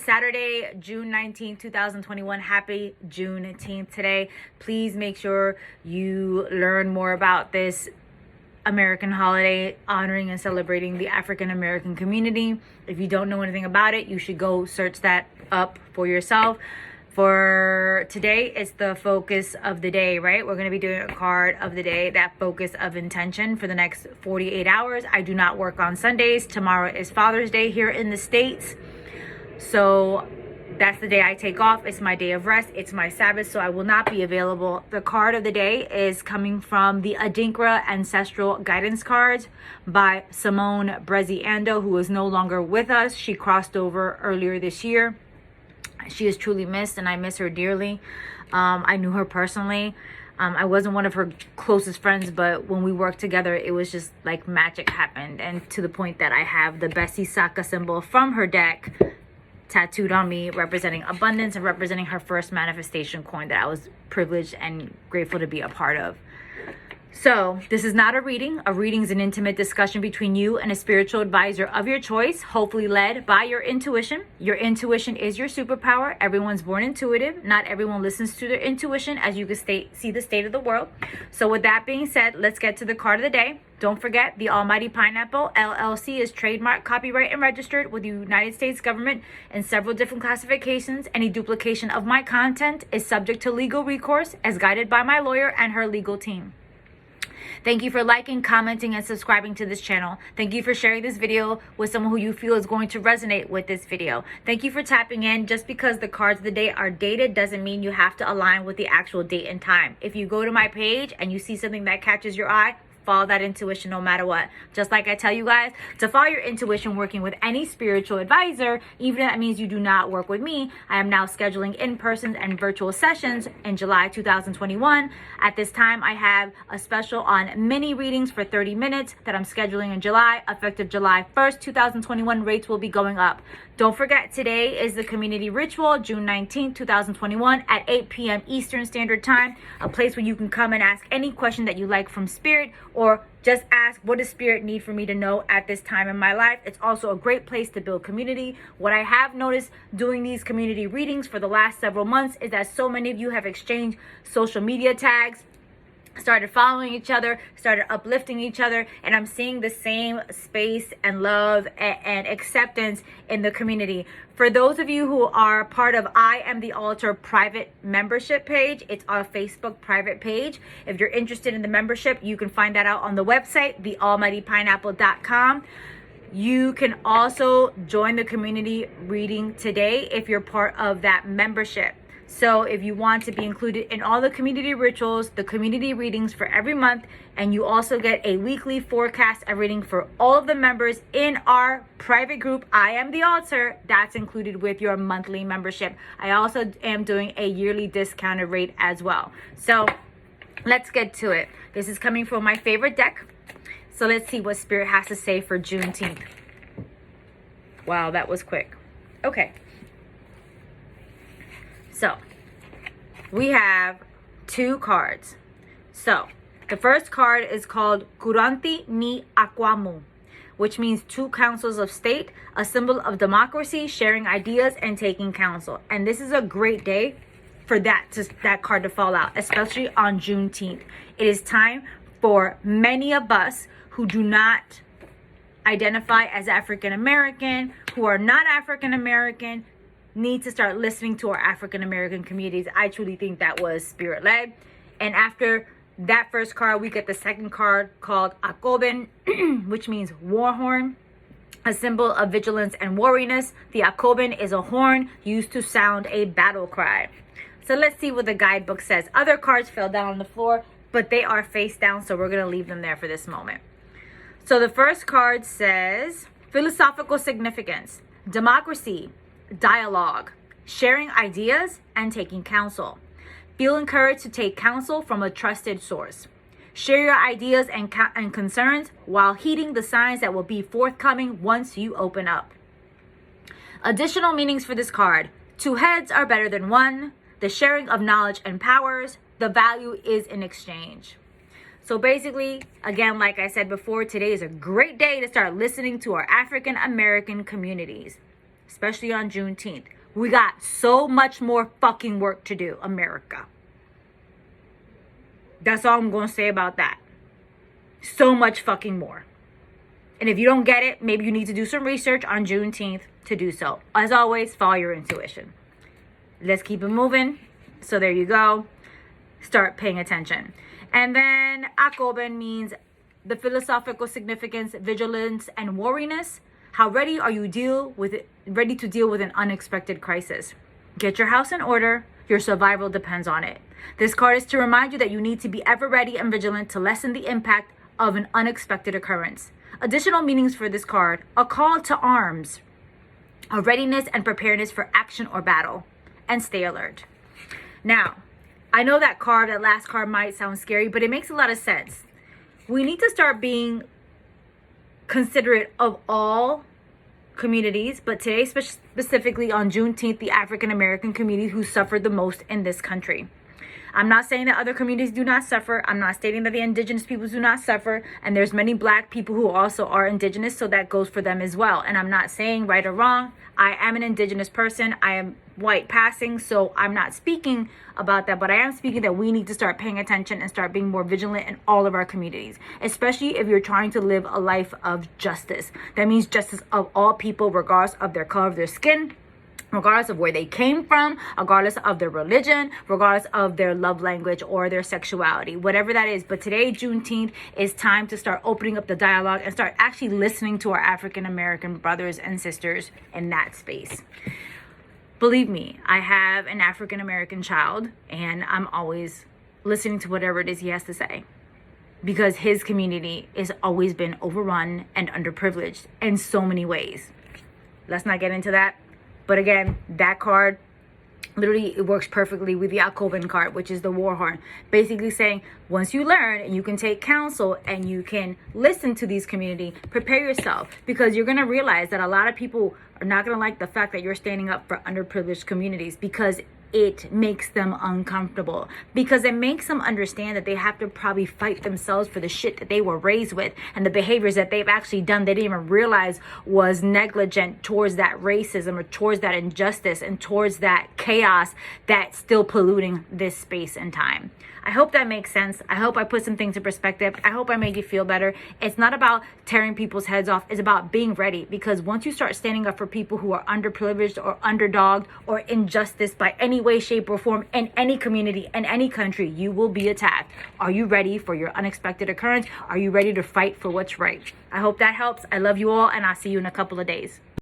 Saturday, June 19th, 2021. Happy Juneteenth today. Please make sure you learn more about this American holiday honoring and celebrating the African American community. If you don't know anything about it, you should go search that up for yourself. For today, it's the focus of the day, right? We're going to be doing a card of the day, that focus of intention for the next 48 hours. I do not work on Sundays. Tomorrow is Father's Day here in the States. So that's the day I take off. It's my day of rest. It's my Sabbath, so I will not be available. The card of the day is coming from the Adinkra Ancestral Guidance cards by Simone Bresi Ando, who is no longer with us. She crossed over earlier this year. She is truly missed, and I miss her dearly. I knew her personally. I wasn't one of her closest friends, but when we worked together, it was just like magic happened. And to the point that I have the Bessie Saka symbol from her deck tattooed on me, representing abundance and representing her first manifestation coin that I was privileged and grateful to be a part of. So this is not a reading. A reading is an intimate discussion between you and a spiritual advisor of your choice, hopefully led by your intuition. Your intuition is your superpower. Everyone's born intuitive. Not everyone listens to their intuition, as you can see the state of the world. So with that being said, let's get to the card of the day. Don't forget, the Almighty Pineapple LLC is trademarked, copyright, and registered with the United States government in several different classifications. Any duplication of my content is subject to legal recourse as guided by my lawyer and her legal team. Thank you for liking, commenting, and subscribing to this channel. Thank you for sharing this video with someone who you feel is going to resonate with this video. Thank you for tapping in. Just because the cards of the day are dated doesn't mean you have to align with the actual date and time. If you go to my page and you see something that catches your eye, follow that intuition no matter what. Just like I tell you guys to follow your intuition working with any spiritual advisor, even if that means you do not work with me. I am now scheduling in-person and virtual sessions in July 2021. At this time, I have a special on mini readings for 30 minutes that I'm scheduling in July. Effective July 1st, 2021, rates will be going up. Don't forget, today is the community ritual, June 19th, 2021 at 8 p.m. Eastern Standard Time, a place where you can come and ask any question that you like from Spirit, or just ask, what does Spirit need for me to know at this time in my life? It's also a great place to build community. What I have noticed doing these community readings for the last several months is that so many of you have exchanged social media tags, started following each other, started uplifting each other, and I'm seeing the same space and love and acceptance in the community. For those of you who are part of I Am the Altar private membership page, it's our Facebook private page. If you're interested in the membership, you can find that out on the website, thealmightypineapple.com. You can also join the community reading today if you're part of that membership. So if you want to be included in all the community rituals, the community readings for every month, and you also get a weekly forecast reading for all of the members in our private group, I Am the Altar, that's included with your monthly membership. I also am doing a yearly discounted rate as well. So let's get to it. This is coming from my favorite deck. So let's see what Spirit has to say for Juneteenth. Wow, that was quick. Okay. So, we have two cards. So, the first card is called Kuranti ni Akwamu, which means two councils of state, a symbol of democracy, sharing ideas, and taking counsel. And this is a great day for that card to fall out, especially on Juneteenth. It is time for many of us who do not identify as African American, who are not African American, need to start listening to our African American communities. I truly think that was Spirit led. And after that first card, we get the second card called Akobin, which means war horn, a symbol of vigilance and wariness. The Akobin is a horn used to sound a battle cry. So let's see what the guidebook says. Other cards fell down on the floor, but they are face down, so we're going to leave them there for this moment. So the first card says philosophical significance, democracy, dialogue, sharing ideas, and taking counsel. Feel encouraged to take counsel from a trusted source. Share your ideas and concerns while heeding the signs that will be forthcoming once you open up. Additional meanings for this card: two heads are better than one. The sharing of knowledge and powers. The value is in exchange. So basically, again, like I said before, today is a great day to start listening to our African American communities, especially on Juneteenth. We got so much more fucking work to do, America. That's all I'm going to say about that. So much fucking more. And if you don't get it, maybe you need to do some research on Juneteenth to do so. As always, follow your intuition. Let's keep it moving. So there you go. Start paying attention. And then Akoben means the philosophical significance, vigilance, and wariness. How ready are you ready to deal with an unexpected crisis? Get your house in order. Your survival depends on it. This card is to remind you that you need to be ever ready and vigilant to lessen the impact of an unexpected occurrence. Additional meanings for this card: a call to arms, a readiness and preparedness for action or battle, and stay alert. Now, I know that last card might sound scary, but it makes a lot of sense. We need to start being considerate of all communities, but today specifically on Juneteenth, the African American community who suffered the most in this country. I'm not saying that other communities do not suffer. I'm not stating that the indigenous peoples do not suffer. And there's many black people who also are indigenous, so that goes for them as well. And I'm not saying right or wrong. I am an indigenous person. I am white passing, so I'm not speaking about that. But I am speaking that we need to start paying attention and start being more vigilant in all of our communities, especially if you're trying to live a life of justice. That means justice of all people, regardless of their color of their skin, regardless of where they came from, regardless of their religion, regardless of their love language or their sexuality, whatever that is. But today, Juneteenth, is time to start opening up the dialogue and start actually listening to our African American brothers and sisters in that space. Believe me, I have an African American child, and I'm always listening to whatever it is he has to say, because his community has always been overrun and underprivileged in so many ways. Let's not get into that. But again, that card, literally, it works perfectly with the Akoben card, which is the war horn. Basically saying, once you learn and you can take counsel and you can listen to these community, prepare yourself, because you're going to realize that a lot of people are not going to like the fact that you're standing up for underprivileged communities, because it makes them uncomfortable, because it makes them understand that they have to probably fight themselves for the shit that they were raised with and the behaviors that they've actually done they didn't even realize was negligent towards that racism or towards that injustice and towards that chaos that's still polluting this space and time. I hope that makes sense. I hope I put some things in perspective. I hope I made you feel better. It's not about tearing people's heads off. It's about being ready, because once you start standing up for people who are underprivileged or underdogged or injustice by any way, shape, or form in any community, in any country, you will be attacked. Are you ready for your unexpected occurrence? Are you ready to fight for what's right? I hope that helps. I love you all, and I'll see you in a couple of days.